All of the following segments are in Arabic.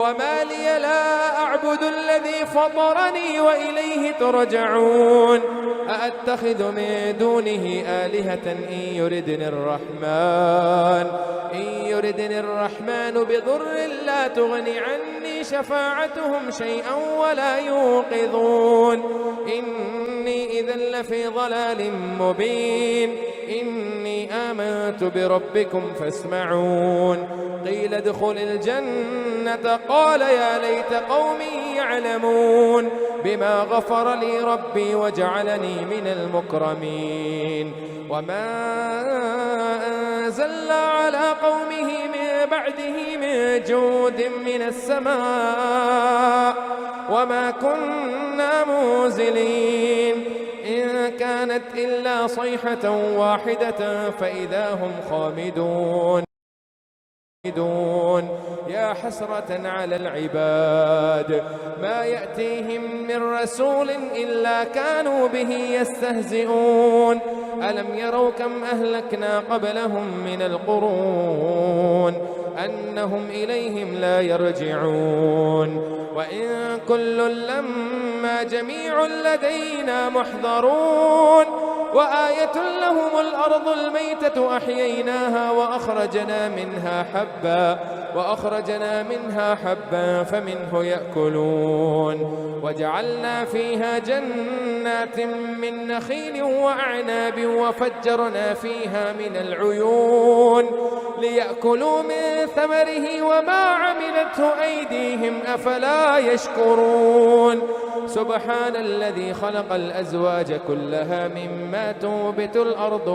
وما لي لا أعبد الذي فطرني وإليه ترجعون أأتخذ من دونه آلهة إن يردني الرحمن بضر لا تغن عني شفاعتهم شيئا ولا يوقظون إني إذا لفي ضلال مبين إني آمنت بربكم فاسمعون قيل ادخل الجنة قال يا ليت قومي يعلمون بما غفر لي ربي وجعلني من المكرمين وما أنزلنا على قومه من بعده من جود من السماء وما كنا منزلين إن كانت إلا صيحة واحدة فإذا هم خامدون يا حسرة على العباد ما يأتيهم من رسول إلا كانوا به يستهزئون ألم يروا كم أهلكنا قبلهم من القرون أنهم إليهم لا يرجعون وإن كل لما جميع لدينا محضرون وآية لهم الأرض الميتة أحييناها وأخرجنا منها حبا فمنه يأكلون وجعلنا فيها جنات من نخيل وأعناب وفجرنا فيها من العيون ليأكلوا من ثمره وما عملته أيديهم أفلا يشكرون سبحان الذي خلق الأزواج كلها مما تنبت الأرض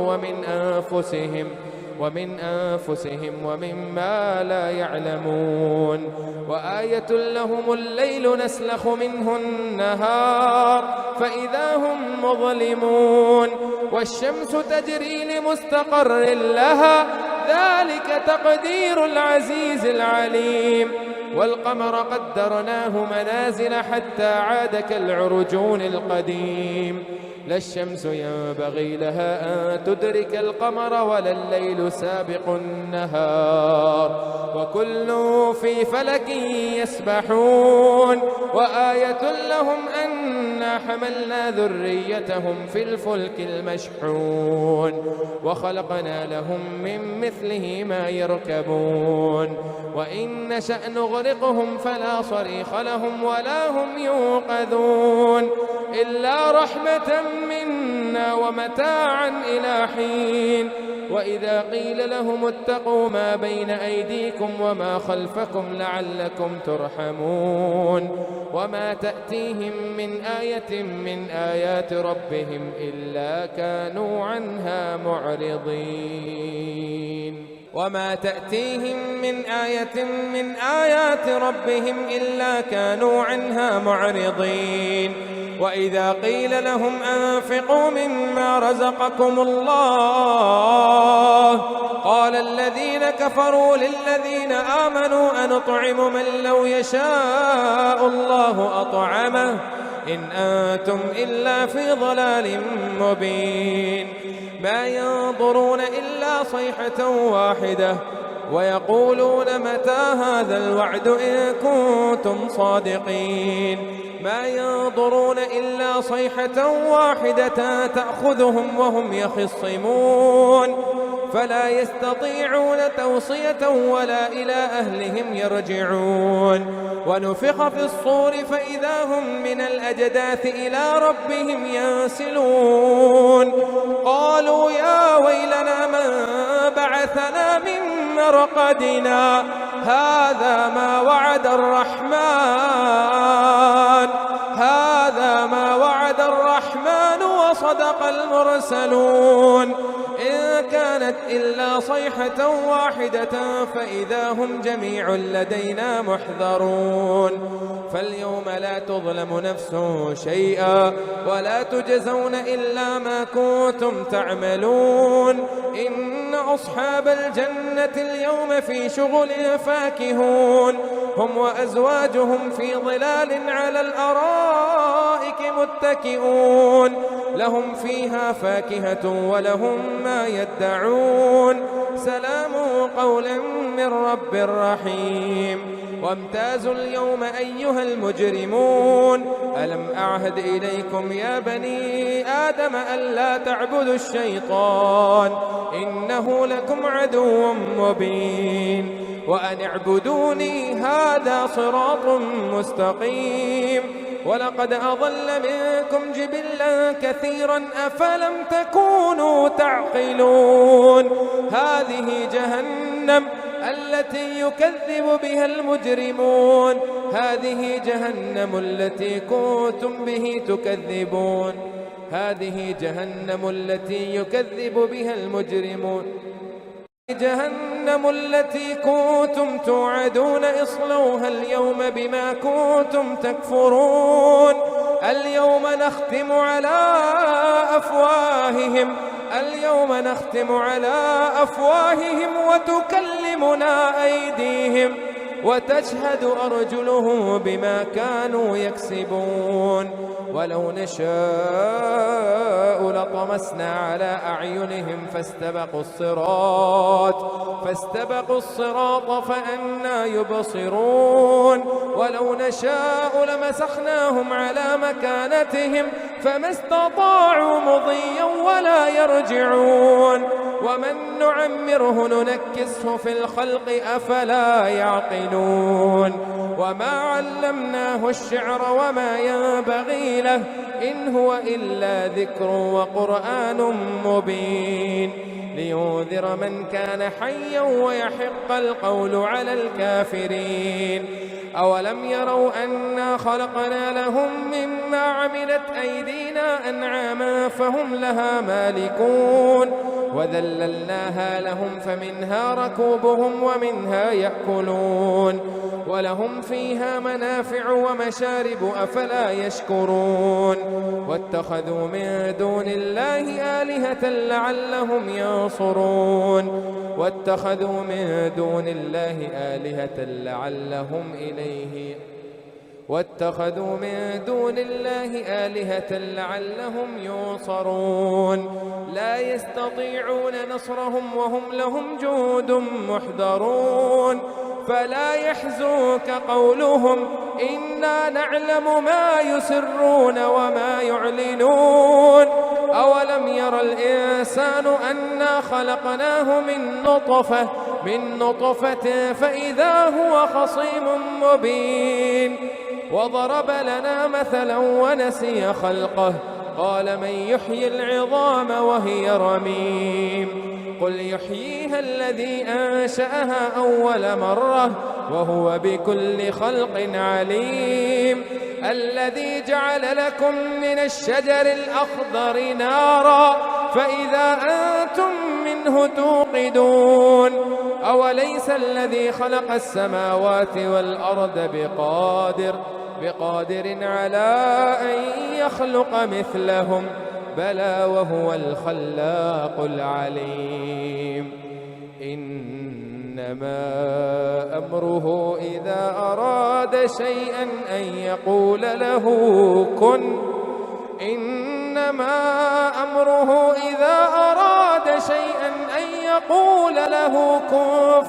ومن أنفسهم ومما لا يعلمون وآية لهم الليل نسلخ منه النهار فإذا هم مظلمون والشمس تجري لمستقر لها ذلك تقدير العزيز العليم والقمر قدرناه منازل حتى عاد كالعرجون القديم لا الشمس ينبغي لها أن تدرك القمر ولا الليل سابق النهار وكل في فلك يسبحون وآية لهم أنا حملنا ذريتهم في الفلك المشحون وخلقنا لهم من مثله ما يركبون وإن نشأ نغرقهم فلا صريخ لهم ولا هم يوقظون إلا رحمة منا ومتاعا إلى حين وإذا قيل لهم اتقوا ما بين أيديكم وما خلفكم لعلكم ترحمون وما تأتيهم من آية من آيات ربهم إلا كانوا عنها معرضين وما تأتيهم من آية من آيات ربهم إلا كانوا عنها معرضين وإذا قيل لهم أنفقوا مما رزقكم الله قال الذين كفروا للذين آمنوا أنطعم من لو يشاء الله أطعمه إن أنتم إلا في ضلال مبين ما ينظرون إلا صيحة واحدة ويقولون متى هذا الوعد إن كنتم صادقين ما ينظرون إلا صيحة واحدة تأخذهم وهم يخصمون فلا يستطيعون توصية ولا إلى أهلهم يرجعون ونفخ في الصور فإذا هم من الأجداث إلى ربهم ينسلون قالوا يا ويلنا من بعثنا من مرقدنا هذا ما وعد الرحمن وصدق المرسلون إن كانت إلا صيحة واحدة فإذا هم جميع لدينا محضرون فاليوم لا تظلم نفس شيئا ولا تجزون إلا ما كنتم تعملون إن أصحاب الجنة اليوم في شغل فاكهون هم وأزواجهم في ظلال على الأرائك متكئون لهم فيها فاكهة ولهم ما يدعون سلام قولا من رب رحيم وامتازوا اليوم أيها المجرمون ألم أعهد إليكم يا بني آدم ألا تعبدوا الشيطان إنه لكم عدو مبين وأن اعبدوني هذا صراط مستقيم ولقد أضل منكم جبلا كثيرا أفلم تكونوا تعقلون هذه جهنم التي يكذب بها المجرمون هذه جهنم التي كنتم به تكذبون هذه جهنم التي يكذب بها المجرمون جهنم التي كنتم توعدون اصلوها اليوم بما كنتم تكفرون اليوم نختم على أفواههم وتكلمنا أيديهم وتشهد أرجلهم بما كانوا يكسبون ولو نشاء لطمسنا على أعينهم فاستبقوا الصراط فأنى يبصرون ولو نشاء لمسخناهم على مكانتهم فما استطاعوا مضيا ولا يرجعون ومن نعمره ننكسه في الخلق أفلا يعقلون وما علمناه الشعر وما ينبغي له إن هو إلا ذكر وقرآن مبين لينذر من كان حيا ويحق القول على الكافرين أولم يروا أنا خلقنا لهم مما عملت أيدينا أنعاما فهم لها مالكون وذللناها لهم فمنها ركوبهم ومنها يأكلون ولهم فيها منافع ومشارب أفلا يشكرون واتخذوا من دون الله آلهة لعلهم ينصرون واتخذوا من دون الله آلهة لعلهم ينصرون لا يستطيعون نصرهم وهم لهم جند محضرون فلا يحزنك قولهم إنا نعلم ما يسرون وما يعلنون أولم ير الإنسان أنا خلقناه من نطفة فإذا هو خصيم مبين وضرب لنا مثلا ونسي خلقه قال من يحيي العظام وهي رميم قل يحييها الذي أنشأها أول مرة وهو بكل خلق عليم الذي جعل لكم من الشجر الأخضر نارا فإذا أنتم منه توقدون أوليس الذي خلق السماوات والأرض بقادر على أن يخلق مثلهم بلى وهو الخلاق العليم إنما أمره إذا أراد شيئا أن يقول له كن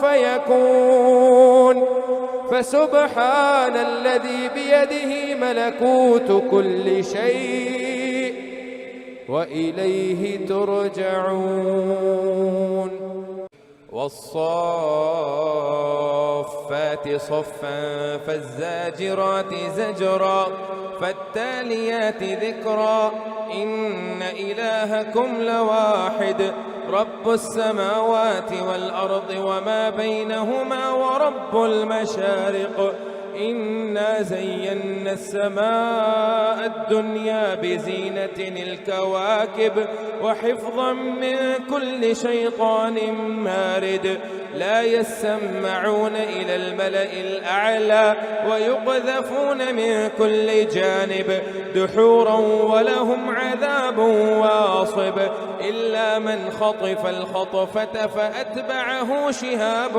فيكون فسبحان الذي بيده ملكوت كل شيء وإليه ترجعون والصافات صفا فالزاجرات زجرا فالتاليات ذكرا إن إلهكم لواحد رب السماوات والأرض وما بينهما ورب المشارق إنا زينا السماء الدنيا بزينة الكواكب وحفظا من كل شيطان مارد لا يسمعون إلى الملأ الأعلى ويقذفون من كل جانب دحورا ولهم عذاب واصب إلا من خطف الخطفة فأتبعه شهاب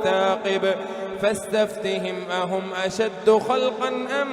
ثاقب فاستفتهم أهم أشد خلقا أم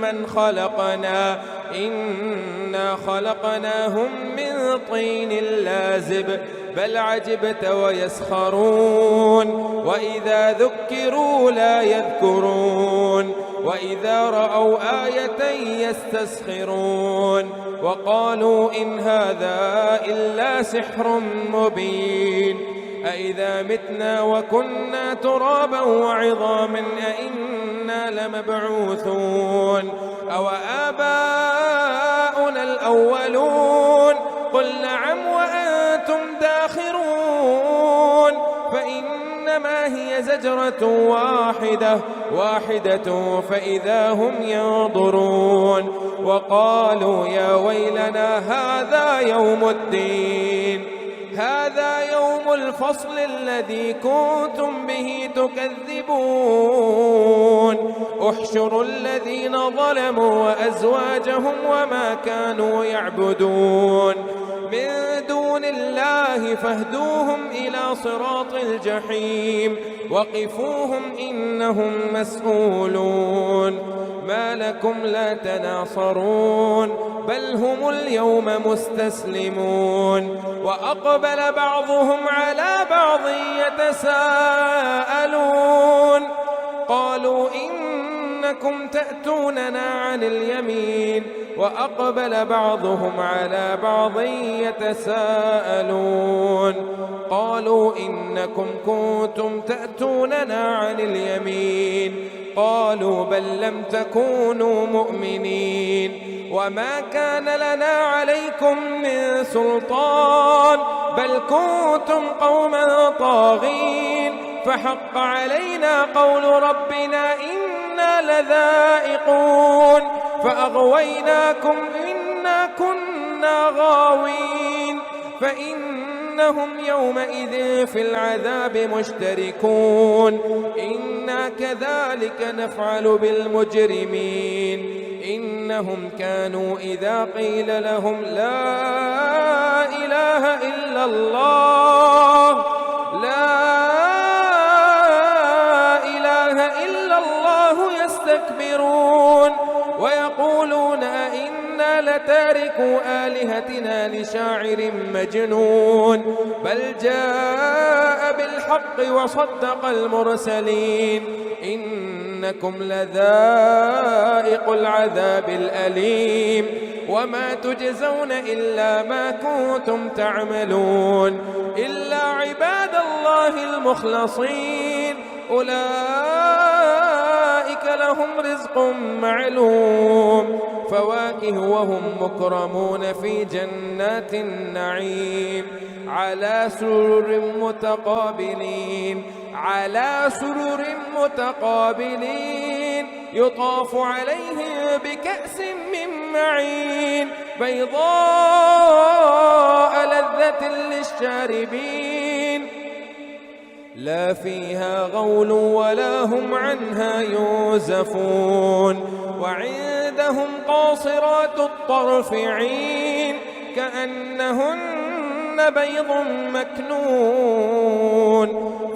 من خلقنا إنا خلقناهم من طين لازب بل عجبت ويسخرون وإذا ذكروا لا يذكرون وإذا رأوا آية يستسخرون وقالوا إن هذا إلا سحر مبين أإذا متنا وكنا ترابا وعظاما أإنا لمبعوثون أو آباؤنا الأولون قل نعم وأنتم داخرون فإنما هي زجرة واحدة فإذا هم ينظرون وقالوا يا ويلنا هذا يوم الدين هذا يوم الفصل الذي كنتم به تكذبون احشروا الذين ظلموا وأزواجهم وما كانوا يعبدون من دون الله فاهدوهم إلى صراط الجحيم وقفوهم إنهم مسؤولون ما لكم لا تناصرون بل هم اليوم مستسلمون وأقبل بعضهم على بعض يتساءلون قالوا إنكم تأتوننا عن اليمين وأقبل بعضهم على بعض يتساءلون قالوا إنكم كنتم تأتوننا عن اليمين قالوا بل لم تكونوا مؤمنين وما كان لنا عليكم من سلطان بل كنتم قوما طاغين فحق علينا قول ربنا إنا لذائقون فأغويناكم إنا كنا غاوين فإنهم يومئذ في العذاب مشتركون إنا كذلك نفعل بالمجرمين إنهم كانوا إذا قيل لهم لا إله إلا الله يستكبرون ويقولون أئنا لتاركوا آلهتنا لشاعر مجنون بل جاء بالحق وصدق المرسلين إنكم لذائق العذاب الأليم وما تجزون إلا ما كنتم تعملون إلا عباد الله المخلصين أولئك لهم رزق معلوم فواكه وهم مكرمون في جنات النعيم على سرر متقابلين يطاف عليهم بكأس من معين بيضاء لذة للشاربين لا فيها غول ولا هم عنها ينزفون وعندهم قاصرات الطرف عين كأنهن بيض مكنون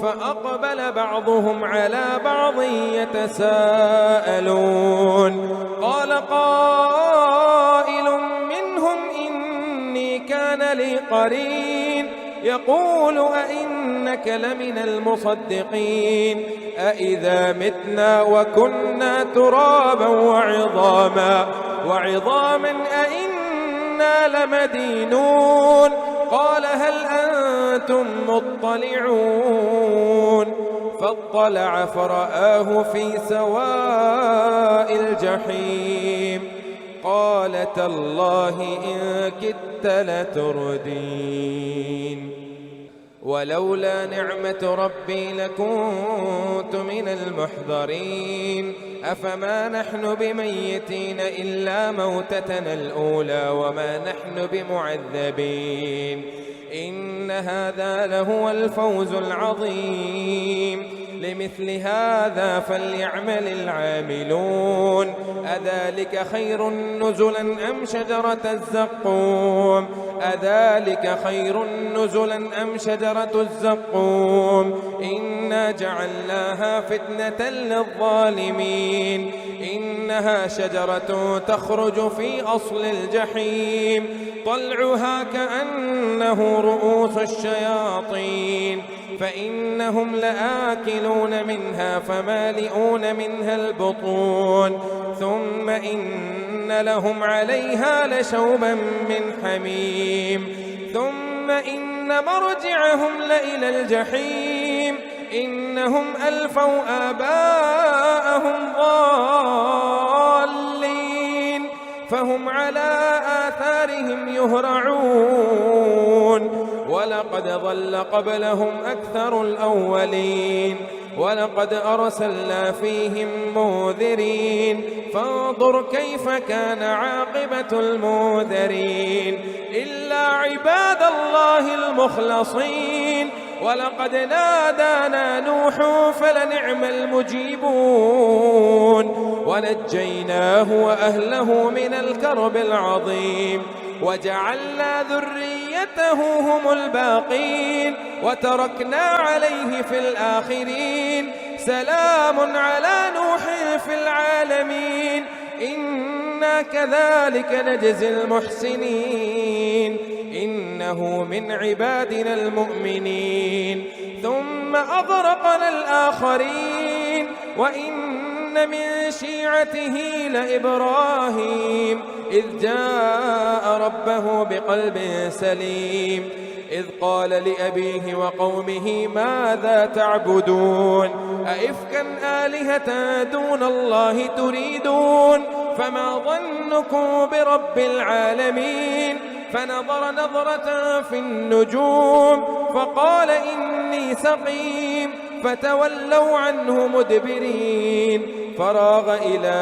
فأقبل بعضهم على بعض يتساءلون قال قائل منهم إني كان لي قرين يقول أئنك لمن المصدقين أئذا متنا وكنا ترابا وعظاما أئنا لمدينون قال هل أنتم مطلعون فاطلع فرآه في سواء الجحيم قال تالله إن كدت لتردين ولولا نعمة ربي لكنت من المحضرين أفما نحن بميتين إلا موتتنا الأولى وما نحن بمعذبين إن هذا لهو الفوز العظيم لمثل هذا فليعمل العاملون أذلك خير نزلا أم شجرة الزقوم إنا جعلناها فتنة للظالمين إنها إنها شجرة تخرج في أصل الجحيم طلعها كأنه رؤوس الشياطين فإنهم لآكلون منها فمالئون منها البطون ثم إن لهم عليها لشوبا من حميم ثم إن مرجعهم لإلى الجحيم إنهم ألفوا آباءهم ضالين فهم على آثارهم يهرعون ولقد ضل قبلهم أكثر الأولين ولقد أرسلنا فيهم منذرين فانظر كيف كان عاقبة المنذرين إلا عباد الله المخلصين ولقد نادانا نوح فلنعم المجيبون ونجيناه وأهله من الكرب العظيم وجعلنا ذريته هم الباقين وتركنا عليه في الآخرين سلام على نوح في العالمين إنا كذلك نجزي المحسنين إنه من عبادنا المؤمنين ثم أغرقنا الآخرين وإن من شيعته لإبراهيم إذ جاء ربه بقلب سليم إذ قال لأبيه وقومه ماذا تعبدون أئفكا آلهة دون الله تريدون فما ظنكم برب العالمين فنظر نظرة في النجوم فقال إني سقيم فتولوا عنه مدبرين فراغ إلى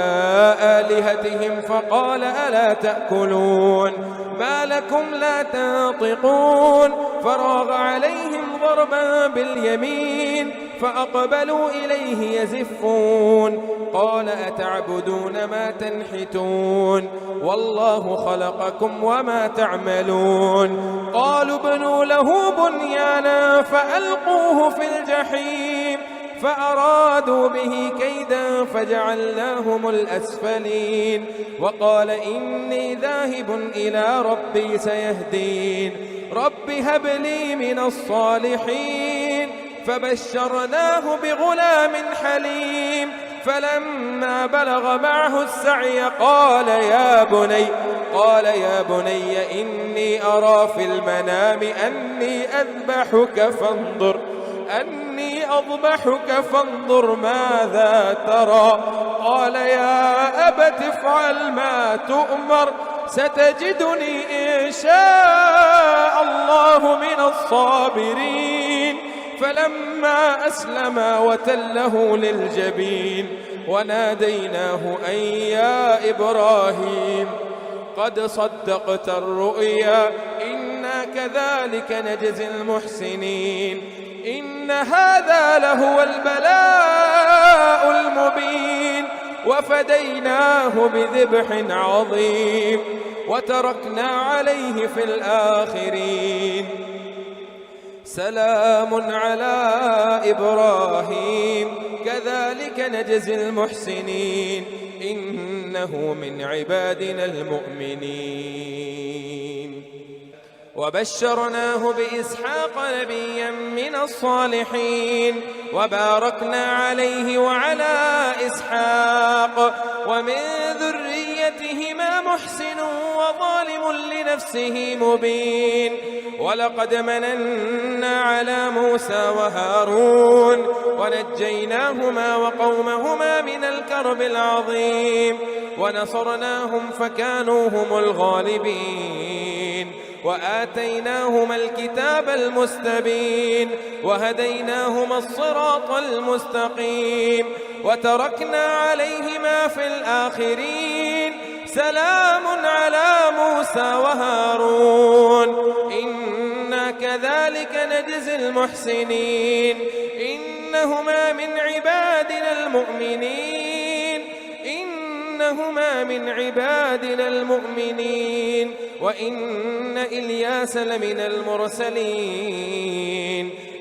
آلهتهم فقال ألا تأكلون ما لكم لا تنطقون فراغ عليهم ضربا باليمين فأقبلوا إليه يزفون قال أتعبدون ما تنحتون والله خلقكم وما تعملون قالوا ابنوا له بنيانا فألقوه في الجحيم فأرادوا به كيدا فجعلناهم الأسفلين وقال إني ذاهب إلى ربي سيهدين رب هب لي من الصالحين فبشرناه بغلام حليم فلما بلغ معه السعي قال يا بني إني أرى في المنام أني أذبحك فانظر ماذا ترى قال يا أبت افعل ما تؤمر ستجدني إن شاء الله من الصابرين فلما أسلما وتله للجبين وناديناه أن يا إبراهيم قد صدقت الرؤيا إنا كذلك نجزي المحسنين إن هذا لهو البلاء المبين وفديناه بذبح عظيم وتركنا عليه في الآخرين سلام على إبراهيم كذلك نجزي المحسنين إنه من عبادنا المؤمنين وبشرناه بإسحاق نبيا من الصالحين وباركنا عليه وعلى إسحاق ومن ذريتهما محسن وظالم لنفسه مبين ولقد مننا على موسى وهارون ونجيناهما وقومهما من الكرب العظيم ونصرناهم فكانوا هم الغالبين وآتيناهما الكتاب المستبين وهديناهما الصراط المستقيم وتركنا عليهما في الآخرين سلام على موسى وهارون إنا كذلك نجزي المحسنين إنهما من عبادنا المؤمنين وإن إلياس لمن المرسلين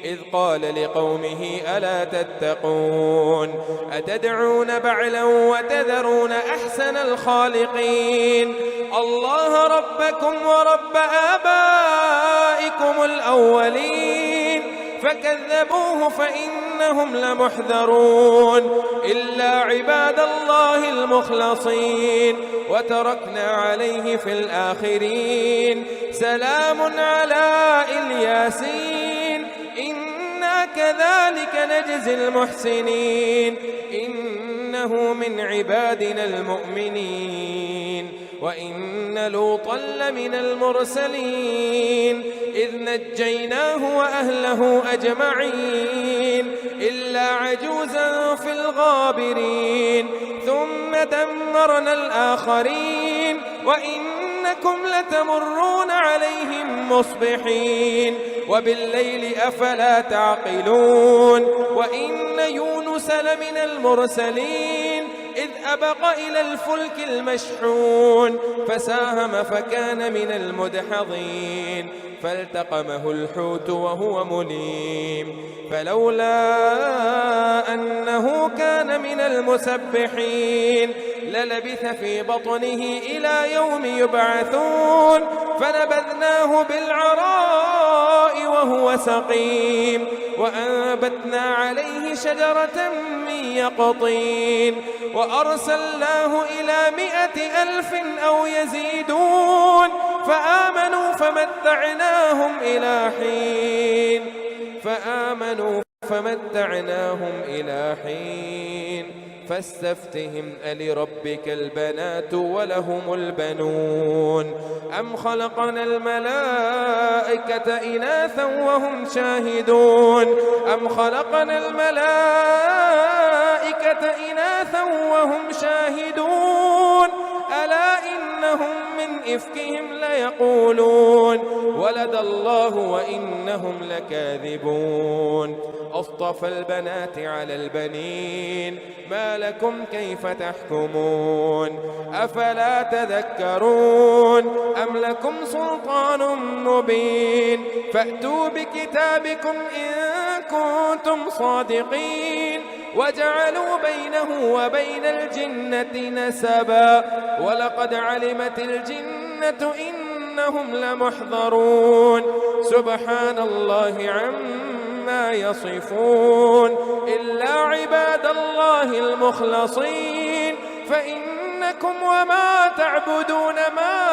إذ قال لقومه ألا تتقون أتدعون بعلا وتذرون أحسن الخالقين الله ربكم ورب آبائكم الأولين فكذبوه فإنهم لمحذرون إلا عباد الله المخلصين وتركنا عليه في الآخرين سلام على الياسين إنا كذلك نجزي المحسنين إنه من عبادنا المؤمنين وإن لوطا لمن المرسلين إذ نجيناه وأهله أجمعين إلا عجوزا في الغابرين ثم دمرنا الآخرين وإنكم لتمرون عليهم مصبحين وبالليل أفلا تعقلون وإن يونس لمن المرسلين إذ أبق إلى الفلك المشحون فساهم فكان من المدحضين فالتقمه الحوت وهو مليم فلولا أنه كان من المسبحين للبث في بطنه إلى يوم يبعثون فنبذناه بالعراء وهو سقيم وأنبتنا عليه شجرة من يقطين وأرسلناه إلى 100,000 أو يزيدون فآمنوا فمتعناهم إلى حين فاستفتهم ألربك البنات ولهم البنون أم خلقنا الملائكة إناثا وهم شاهدون ألا إنهم من إفكهم ليقولون ولد الله وإنهم لكاذبون أصطفى البنات على البنين ما لكم كيف تحكمون أفلا تذكرون أم لكم سلطان مبين فأتوا بكتابكم إن كنتم صادقين وجعلوا بينه وبين الجنة نسبا ولقد علمت الجنة إنهم لمحضرون سبحان الله عما يصفون إلا عباد الله المخلصين فإنكم وما تعبدون ما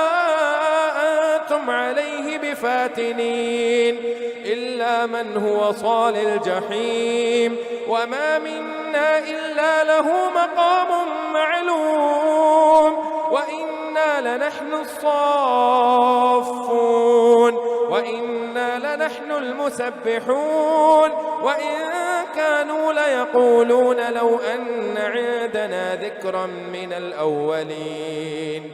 أنتم عليه بفاتنين إلا من هو صال الجحيم وما منا إلا له مقام معلوم وإنا لنحن الصافون وإنا لنحن المسبحون وإن كانوا ليقولون لو أن عندنا ذكرا من الأولين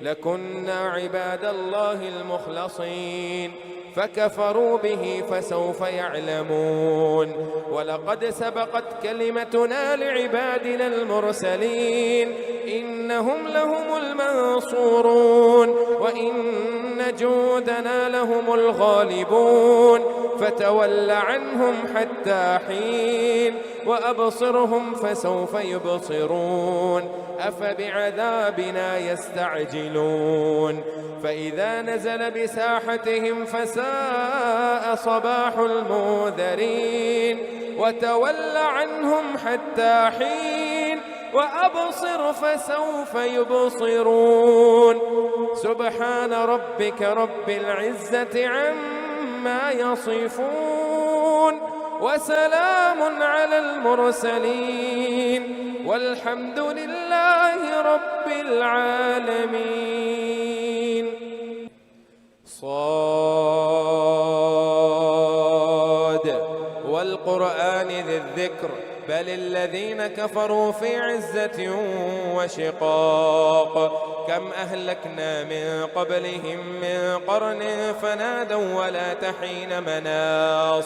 لكنا عباد الله المخلصين فكفروا به فسوف يعلمون ولقد سبقت كلمتنا لعبادنا المرسلين إنهم لهم المنصورون وإن جندنا لهم الغالبون فتول عنهم حتى حين وأبصرهم فسوف يبصرون أفبعذابنا يستعجلون فإذا نزل بساحتهم فساء صباح المنذرين وتول عنهم حتى حين وأبصر فسوف يبصرون سبحان ربك رب العزة عما يصفون وسلام على المرسلين والحمد لله رب العالمين صاد والقرآن ذي الذكر بل الذين كفروا في عزة وشقاق كم أهلكنا من قبلهم من قرن فنادوا ولا تحين مناص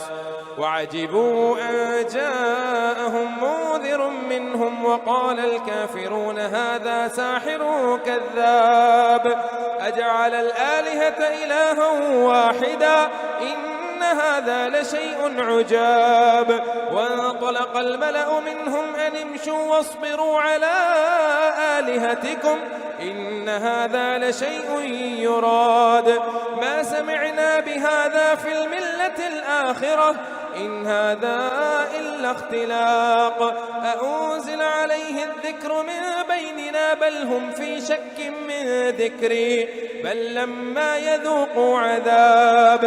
وعجبوا أن جاءهم منذر منهم وقال الكافرون هذا ساحر كذاب أجعل الآلهة إلها واحدا إن هذا لشيء عجاب. وانطلق الملأ منهم أن امشوا واصبروا على آلهتكم إن هذا لشيء يراد ما سمعنا بهذا في الملة الآخرة إن هذا إلا اختلاق أأنزل عليه الذكر من بيننا بل هم في شك من ذكري بل لما يذوقوا عذاب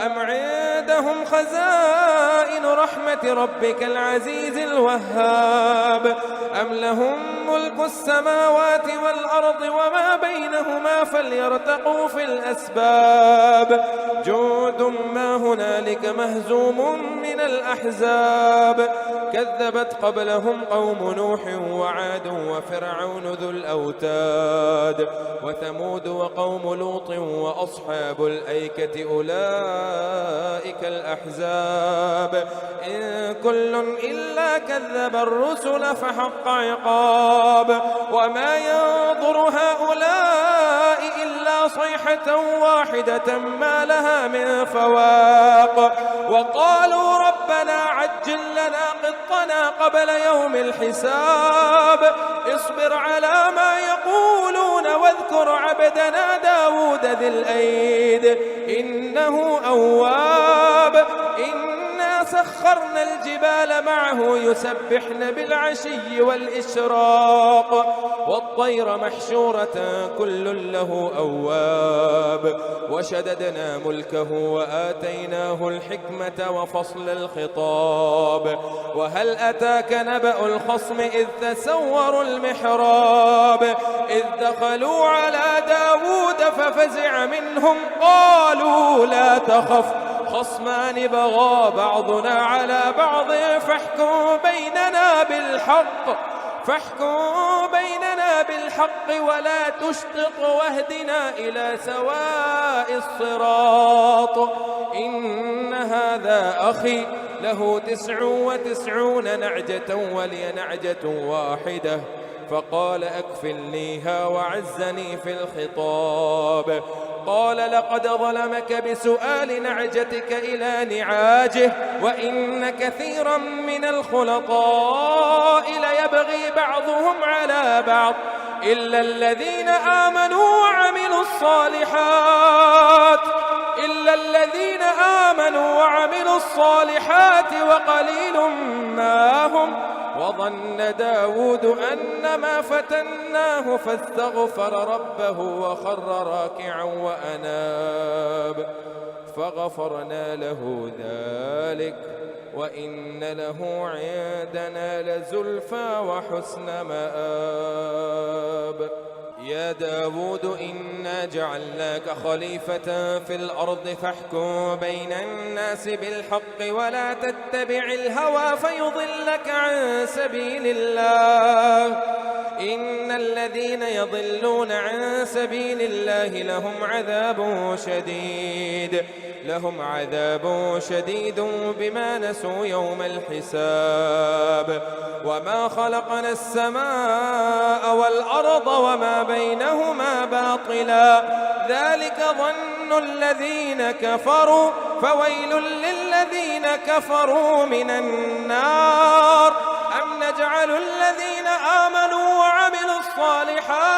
أم عندهم خزائن رحمة ربك العزيز الوهاب أم لهم ملك السماوات والأرض وما بينهما فليرتقوا في الأسباب جند ما هنالك مهزوم من الأحزاب كذبت قبلهم قوم نوح وعاد وفرعون ذو الأوتاد وثمود وقوم لوط وأصحاب الأيكة أولئك الأحزاب إن كل إلا كذب الرسل فحق عقاب وما ينظر هؤلاء إلا صيحة واحدة ما لها من فواق وقالوا ربنا عجل لنا قطنا قبل يوم الحساب اصبر على ما يقولون واذكر عبدنا داود ذي الأيد إنه أواب إنا سخرنا الجبال معه يسبحن بالعشي والإشراق والطير محشورة كل له أواب وشددنا ملكه وآتيناه الحكمة وفصل الخطاب وهل أتاك نبأ الخصم إذ تسوروا المحراب إذ دخلوا على داود ففزع منهم قالوا لا تخف خصمان بغى بعضنا على بعض فاحكم بيننا بالحق ولا تشطط واهدنا إلى سواء الصراط إن هذا أخي له 99 نعجة ولي نعجة واحدة فقال أكفلنيها وعزني في الخطاب قال لقد ظلمك بسؤال نعجتك إلى نعاجه وإن كثيرا من الخلطاء ليبغي بعضهم على بعض إلا الذين آمنوا وعملوا الصالحات وقليل ما هم وظن داود أنما فتناه فاستغفر ربه وخر راكعا وأناب فغفرنا له ذلك وإن له عندنا لزلفى وحسن مآب يا داود إنا جعلناك خليفة في الأرض فاحكم بين الناس بالحق ولا تتبع الهوى فيضلك عن سبيل الله إن الذين يضلون عن سبيل الله لهم عذاب شديد بما نسوا يوم الحساب وما خلقنا السماء والأرض وما بينهما باطلا ذلك ظن الذين كفروا فويل للذين كفروا من النار أم نجعل الذين آمنوا وعملوا الصالحات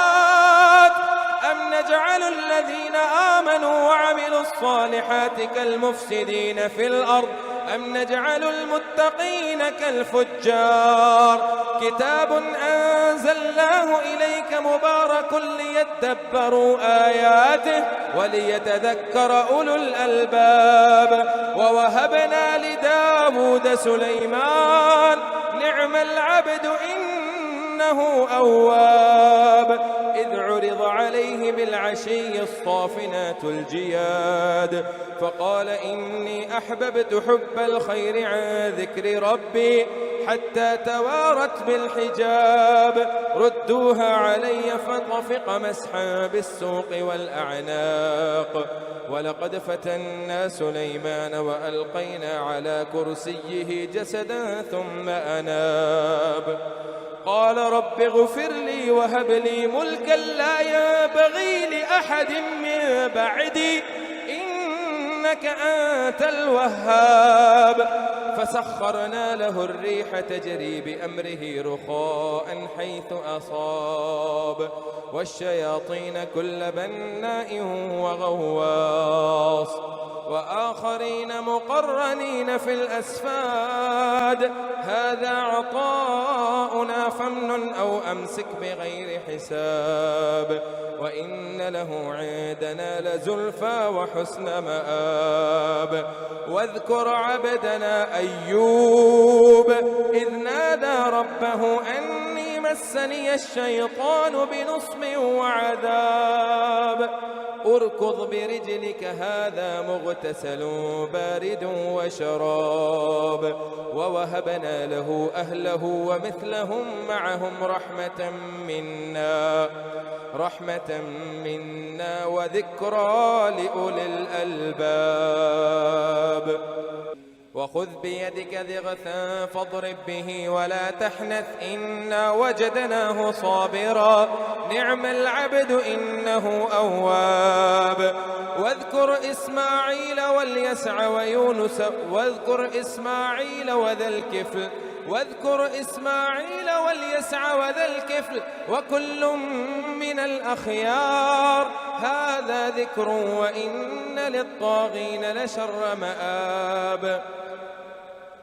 كالمفسدين في الأرض أم نجعل المتقين كالفجار كتاب أنزلناه إليك مبارك ليدبروا آياته وليتذكر أولو الألباب ووهبنا لداود سليمان نعم العبد إنه أواب إذ عرض عليه بالعشي الصافنات الجياد فقال إني أحببت حب الخير عن ذكر ربي حتى توارت بالحجاب ردوها علي فطفق مسحا بالسوق والأعناق ولقد فتنا سليمان وألقينا على كرسيه جسدا ثم أناب قال رب اغفر لي وهب لي ملكا لا ينبغي لأحد من بعدي إنك أنت الوهاب. فسخرنا له الريح تجري بأمره رخاء حيث أصاب والشياطين كل بناء وغواص وآخرين مقرنين في الأسفاد هذا عطاؤنا فامنن أو أمسك بغير حساب وإن له عندنا لزلفى وحسن مآب. واذكر عبدنا أيوب إذ نادى ربه أني مسني الشيطان بنصب وعذاب اركض برجلك هذا مغتسل بارد وشراب. ووهبنا له أهله ومثلهم معهم رحمة منا وذكرى لأولي الألباب. وخذ بيدك ضغثا فاضرب به ولا تحنث إنا وجدناه صابرا نعم العبد إنه أواب. واذكر إسماعيل واليسع ويونس واذكر إسماعيل واليسع وذا الكفل وكل من الأخيار هذا ذكر وإن للطاغين لشر مآب.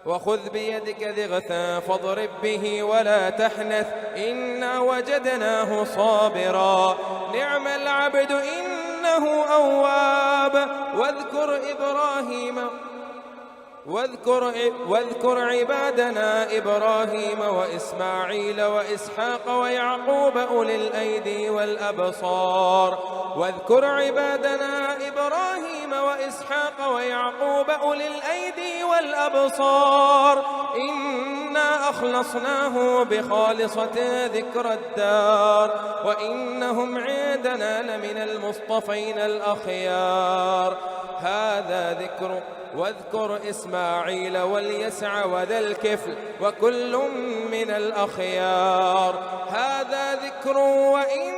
وخذ بيدك ضغثا فاضرب به ولا تحنث إنا وجدناه صابرا نعم العبد إنه أواب. واذكر عبادنا إبراهيم وإسماعيل وإسحاق ويعقوب أولي الأيدي والأبصار إنا أخلصناه بخالصة ذكر الدار وإنهم عندنا لمن المصطفين الأخيار هذا ذكر. واذكر إسماعيل واليسع وذا الكفل وكل من الأخيار هذا ذكر وإن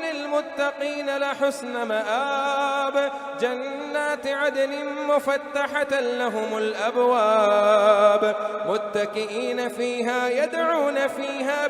للمتقين لحسن مآب. جنات عدن مفتحة لهم الأبواب متكئين فيها يدعون فيها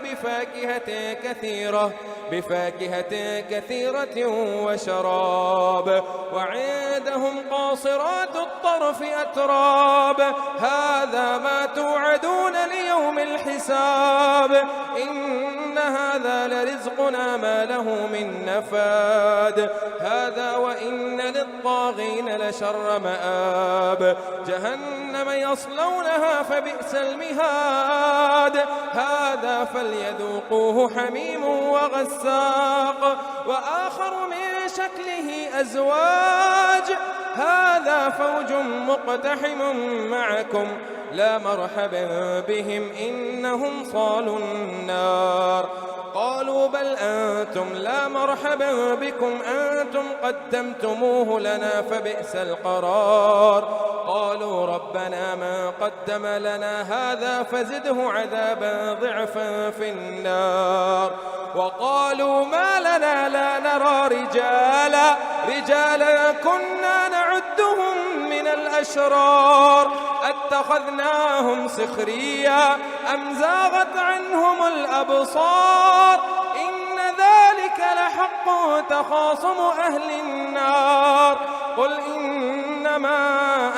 بفاكهة كثيرة وشراب. وعندهم قاصرات الطرف أتراب هذا ما توعدون ليوم الحساب إن هذا لرزقنا ما له من نفاد هذا وإن للطاغين لشر مآب. جهنم يصلونها فبئس المهاد هذا فليذوقوه حميم وغساق وآخر من شكله أزواج هذا فوج مقتحم معكم لا مرحبا بهم إنهم صالوا النار. قالوا بل أنتم لا مرحبا بكم أنتم قدمتموه لنا فبئس القرار. قالوا ربنا من قدم لنا هذا فزده عذابا ضعفا في النار. وقالوا ما لنا لا نرى رجالا كنا نعدهم من الأشرار أتخذناهم سخريا أم زاغت عنهم الأبصار إن ذلك لحق تخاصم أهل النار. قل إنما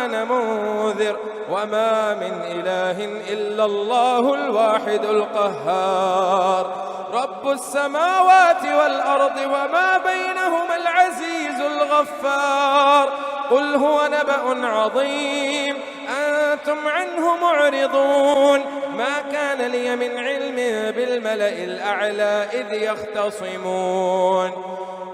أنا منذر وما من إله إلا الله الواحد القهار رب السماوات والأرض وما بينهما العزيز الغفار. قل هو نبأ عظيم أنتم عنه معرضون ما كان لي من علم بالملأ الأعلى إذ يختصمون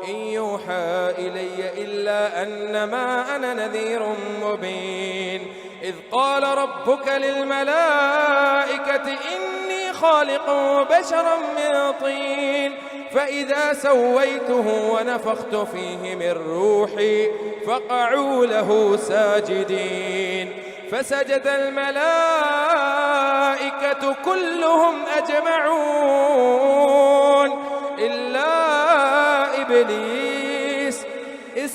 إن يوحى إلي إلا أنما أنا نذير مبين. إذ قال ربك للملائكة إني خالق بشرا من طين فإذا سويته ونفخت فيه من روحي فقعوا له ساجدين فسجد الملائكة كلهم أجمعون إلا إبليس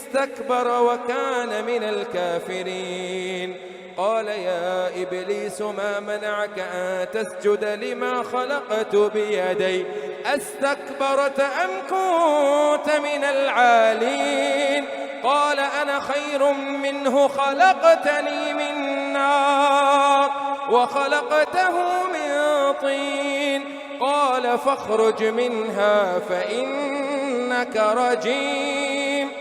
استكبر وكان من الكافرين. قال يا إبليس ما منعك أن تسجد لما خلقت بيدي أستكبرت أم كنت من العالين؟ قال أنا خير منه خلقتني من نار وخلقته من طين. قال فاخرج منها فإنك رجيم.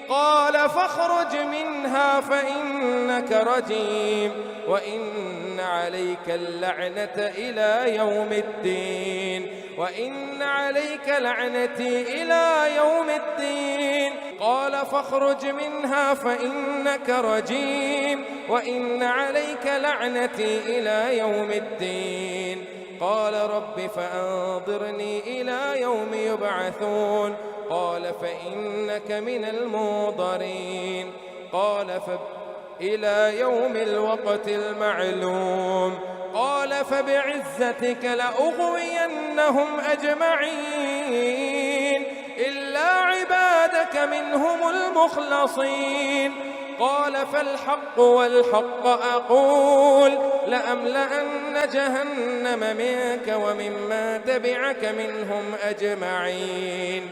قال فاخرج منها فإنك رجيم وإن عليك اللعنة إلى يوم الدين وإن عليك لعنتي إلى يوم الدين. قال فاخرج منها فإنك رجيم وإن عليك لعنتي إلى يوم الدين. قال رب فأنظرني إلى يوم يبعثون. قال فإنك من المنظرين. قال إلى يوم الوقت المعلوم. قال فبعزتك لأغوينهم أجمعين إلا عبادك منهم المخلصين. قال فالحق والحق أقول لأملأن جهنم منك وممن تبعك منهم أجمعين.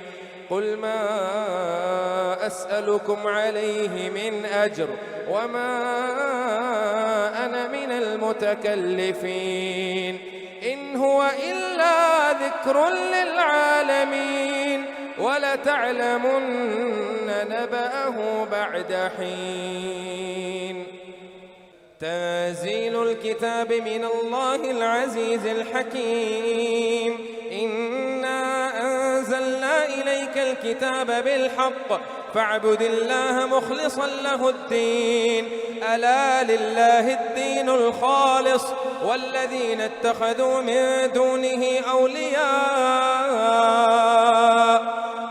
قل ما أسألكم عليه من أجر وما أنا من المتكلفين إن هو إلا ذكر للعالمين ولتعلمن نبأه بعد حين. تنزيل الكتاب من الله العزيز الحكيم. إنا أنزلنا إليك الكتاب بالحق فاعبد الله مخلصا له الدين. ألا لله الدين الخالص والذين اتخذوا من دونه أولياء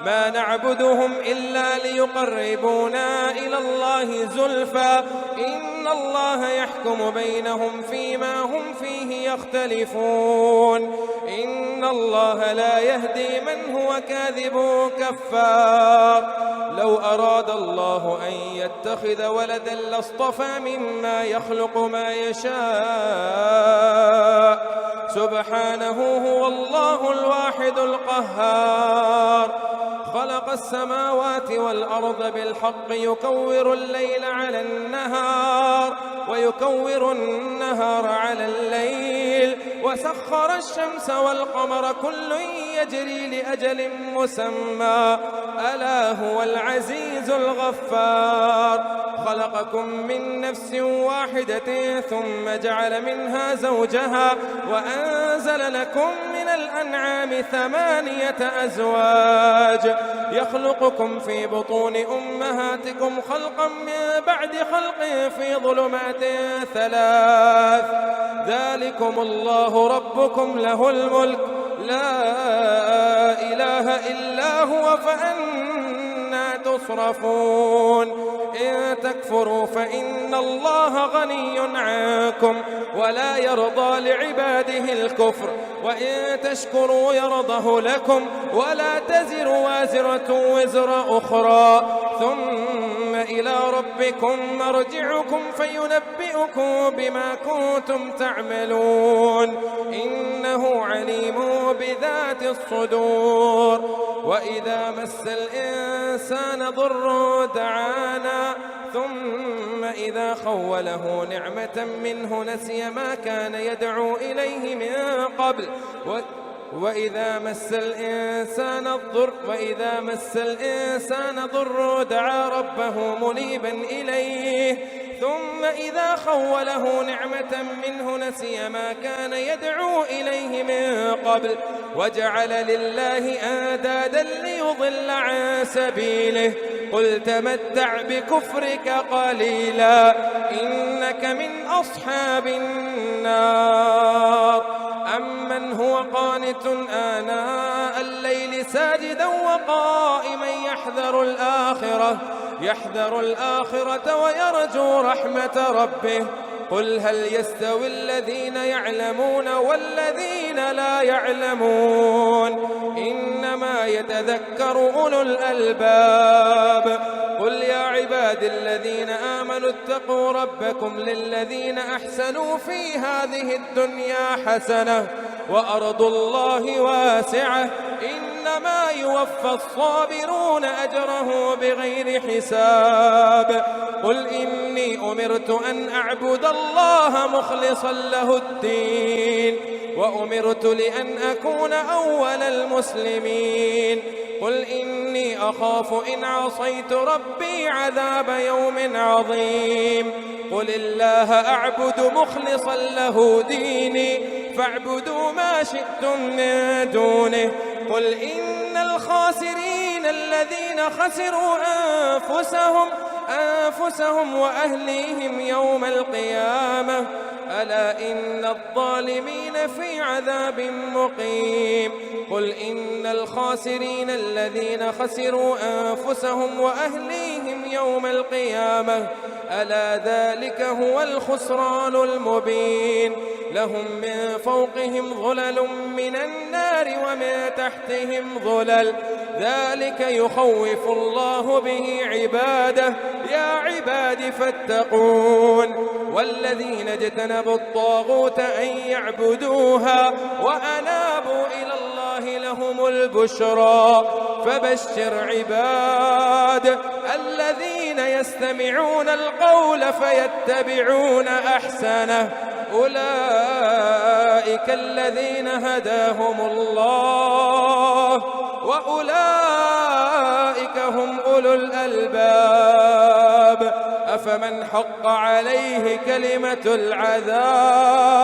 ما نعبدهم إلا ليقربونا إلى الله زلفى إن الله يحكم بينهم فيما هم فيه يختلفون. إن الله لا يهدي من هو كاذب كفار. لو أراد الله أن يتخذ ولدا لاصطفى مما يخلق ما يشاء سبحانه هو الله الواحد القهار. خلق السماوات والأرض بالحق يكور الليل على النهار ويكور النهار على الليل وسخر الشمس والقمر كل يجري لأجل مسمى ألا هو العزيز الغفار. خلقكم من نفس واحدة ثم جعل منها زوجها وأنزل لكم من الأنعام 8 أزواج يخلقكم في بطون أمهاتكم خلقا من بعد خلق في ظلمات 3 ذلكم الله ربكم له الملك لا إله إلا هو فأنى تصرفون. إن تكفروا فإن الله غني عنكم ولا يرضى لعباده الكفر وإن تشكروا يرضه لكم ولا تزر وازرة وزر أخرى ثم إلى ربكم مرجعكم فينبئكم بما كنتم تعملون إنه عليم بذات الصدور. وإذا مس الإنسان ضر دعانا ثم إذا خوله نعمة منه نسي ما كان يدعو إليه من قبل وإذا مس الإنسان ضر دعا ربه منيبا إليه ثم إذا خوله نعمة منه نسي ما كان يدعو إليه من قبل وجعل لله أندادا ليضل عن سبيله. قل تمتع بكفرك قليلا إنك من أصحاب النار. أمن هو قانت آناء الليل ساجدا وقائما يحذر الآخرة ويرجو رحمة ربه. قل هل يستوي الذين يعلمون والذين لا يعلمون إنما يتذكر أولو الألباب. قل يا عبادي الذين آمنوا اتقوا ربكم للذين أحسنوا في هذه الدنيا حسنة وأرض الله واسعة إنما يوفى الصابرون أجره بغير حساب. قل إني أمرت أن أعبد الله مخلصا له الدين وأمرت لأن أكون أول المسلمين. قل إني أخاف إن عصيت ربي عذاب يوم عظيم. قل الله أعبد مخلصا له ديني فاعبدوا ما شئتم من دونه. قل إن الخاسرين الذين خسروا أنفسهم وأهليهم يوم القيامة ألا إن الظالمين في عذاب مقيم. قل إن الخاسرين الذين خسروا أنفسهم وأهليهم يوم القيامة ألا ذلك هو الخسران المبين. لهم من فوقهم ظلل من النار ومن تحتهم ظلل ذلك يخوف الله به عباده يا عباد فاتقون. والذين اجتنبوا الطاغوت أن يعبدوها وأنابوا إلى الله لهم البشرى. فبشر عباد الذين يستمعون القول فيتبعون أحسنه أولئك الذين هداهم الله وأولئك هم أولو الألباب. أفمن حق عليه كلمة العذاب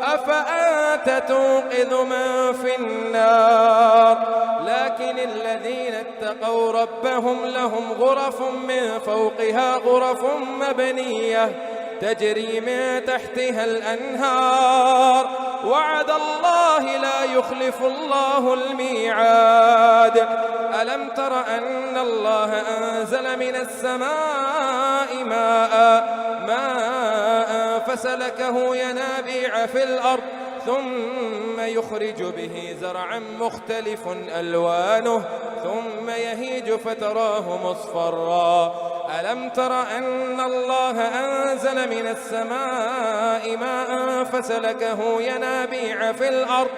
أفأنت تنقذ من في النار. لكن الذين اتقوا ربهم لهم غرف من فوقها غرف مبنية تجري من تحتها الأنهار وعد الله لا يخلف الله الميعاد. ألم تر أن الله أنزل من السماء ماء فسلكه ينابيع في الأرض ثم يخرج به زرعا مختلف ألوانه ثم يهيج فتراه مصفرا. ألم تر أن الله أنزل من السماء ماء فسلكه ينابيع في الأرض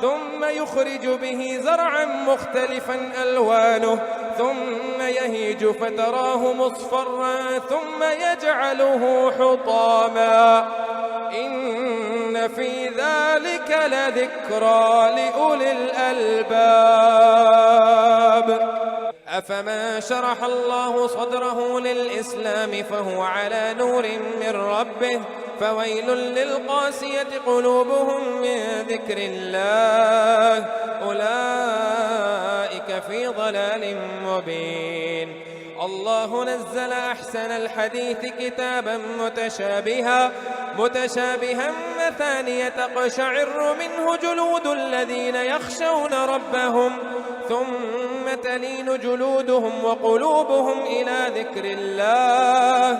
ثم يخرج به زرعا مختلفا ألوانه ثم يهيج فتراه مصفرا ثم يجعله حطاما إن في ذلك لذكرى لأولي الألباب. أفمن شرح الله صدره للإسلام فهو على نور من ربه فويل للقاسية قلوبهم من ذكر الله أولئك في ضلال مبين. الله نزل أحسن الحديث كتابا متشابها مثانية تقشعر منه جلود الذين يخشون ربهم ثم تلين جلودهم وقلوبهم إلى ذكر الله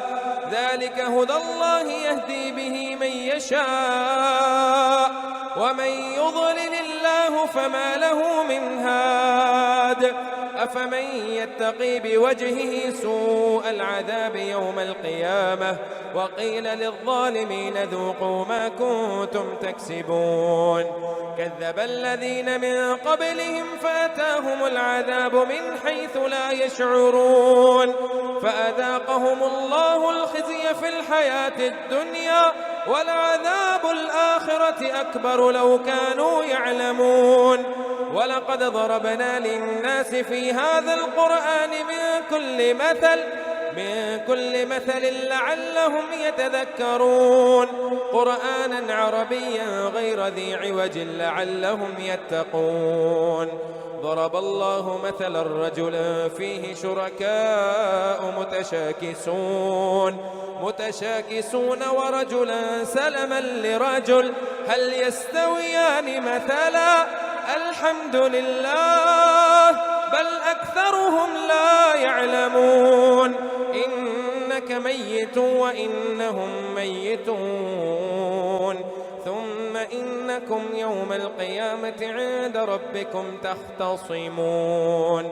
ذلك هدى الله يهدي به من يشاء ومن يضلل الله فما له من هاد. أفمن يتقي بوجهه سوء العذاب يوم القيامة وقيل للظالمين ذوقوا ما كنتم تكسبون. كذب الذين من قبلهم فأتاهم العذاب من حيث لا يشعرون فأذاقهم الله الخزي في الحياة الدنيا ولعذاب الآخرة أكبر لو كانوا يعلمون. ولقد ضربنا للناس في هذا القرآن من كل مثل لعلهم يتذكرون قرآنا عربيا غير ذي عوج لعلهم يتقون. ضرب الله مثلا رجلا فيه شركاء متشاكسون ورجلا سلما لرجل هل يستويان مثلا الحمد لله بل أكثرهم لا يعلمون. إنك ميت وإنهم ميتون ثم إنكم يوم القيامة عند ربكم تختصمون